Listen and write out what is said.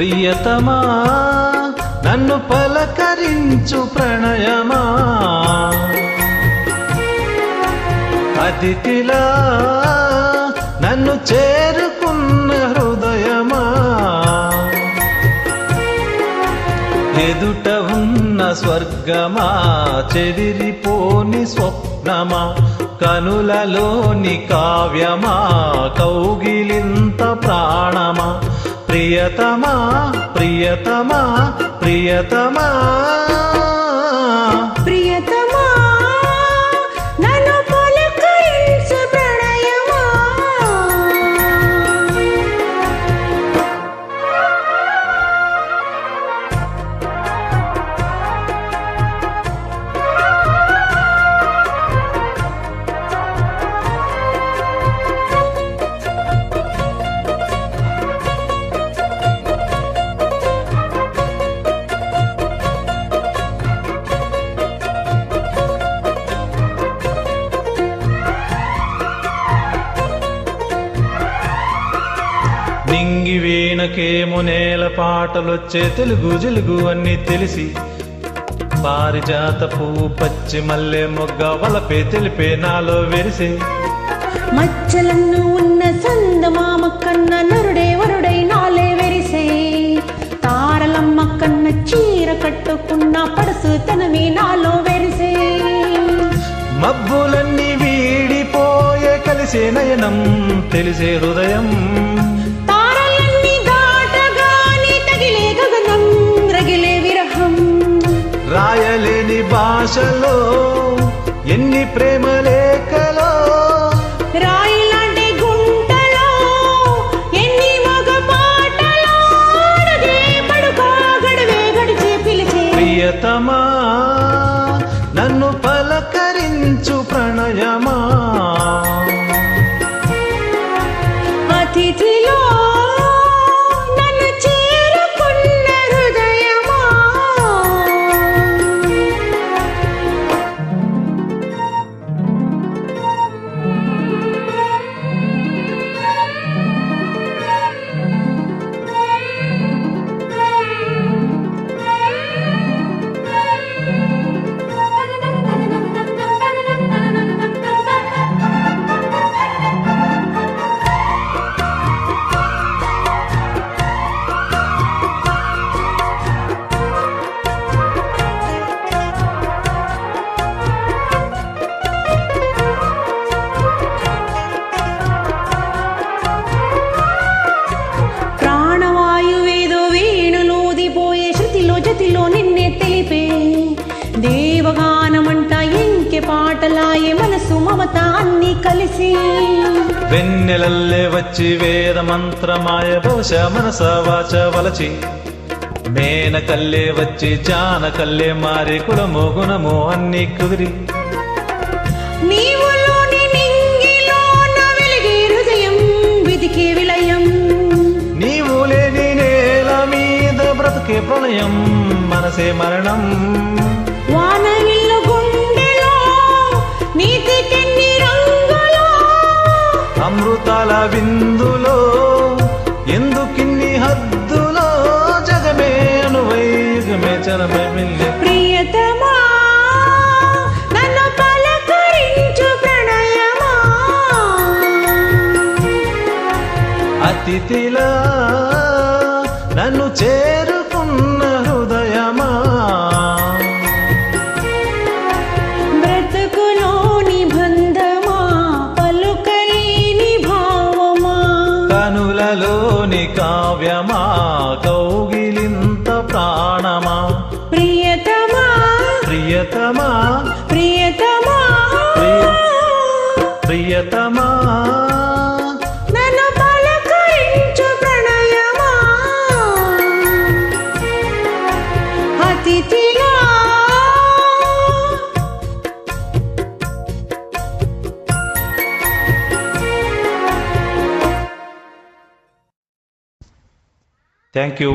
ప్రియతమా నన్ను పలకరించు ప్రణయమా, అతిథిలా నన్ను చేరుకున్న హృదయమా, ఎదుట ఉన్న స్వర్గమా చెదిరిపోని స్వప్నమా, కనులలోని కావ్యమా కౌగిలింత ప్రాణమా, ప్రియతమా ప్రియతమా ప్రియతమా ప్రియతమా నన్ను పలకరించు ప్రణయమా. నింగి వీణకేమో నేల పాటలొచ్చే తెలుగు జలుగు అన్ని తెలిసి, పారిజాత పువ్వు పచ్చి మల్లె మొగ్గ వలపే తెలిపే నాలో వెరిసే, మచ్చలన్ను ఉన్న సందమామ కన్న నరుడే వరుడై నాలే వెరిసే, తారలమ్మ కన్న చీర కట్టుకున్న పడుసు తనమే నాలో వెరిసే, మబ్బులన్నీ వీడిపోయే కలిసే నయనం తెలిసే హృదయం, తారలన్నీ దాటగాని తగిలే గగనం రగిలే విరహం, రాయలేని భాషలో ఎన్ని ప్రేమ లేఖలో, రాయిలాంటి గుంటలో ఎన్ని మగ పాటలో, అడుగే పడుకో గడువే గడిచే పిలిచే, ప్రియతమా నన్ను పలకరించు ప్రణయమా, అతిథిలో నన్ను చేరుకున్న హృదయమా. ప్రాణవాయువేదో వేణులోదిపోయే శృతిలో జతిలో నిన్నే తెలిపే, దేవగానమంట ఇంకె పాటలాయే మనసు మమత అన్ని కలిసి, వెన్నెలల్లే వచ్చి వేద మంత్రమాయ బహుశ మనస వాచ వలచి, మేనకల్లే వచ్చి జానకల్లే మారి కులము గుణము అన్ని కుదిరి, నీవులోని నింగిలోన వెలిగే హృదయం వెదికే విలయం, నీవు లేని నేల మీద బ్రతుకే ప్రళయం మనసే మరణం, వానవిల్లు గుండెలో నీతికెన్ని రంగులో, అమృతాల విందులో ఎందుకిన్ని హద్దులో, జగమే అనువై యుగమే చరమే మిల్లి, ప్రియతమా నన్ను పలకరించు ప్రణయమా, అతిథిలా నన్ను చేరుకున్న హృదయమా, బ్రతుకులోని బంధమా పలుకలేని భావమా, కనులలోని కావ్యమా కౌగిలింత ప్రాణమా, ప్రియతమా ప్రియతమా ప్రియతమా ప్రియతమా నన్ను పలకరించు ప్రణయమా, అతిథిలా థ్యాంక్ యూ.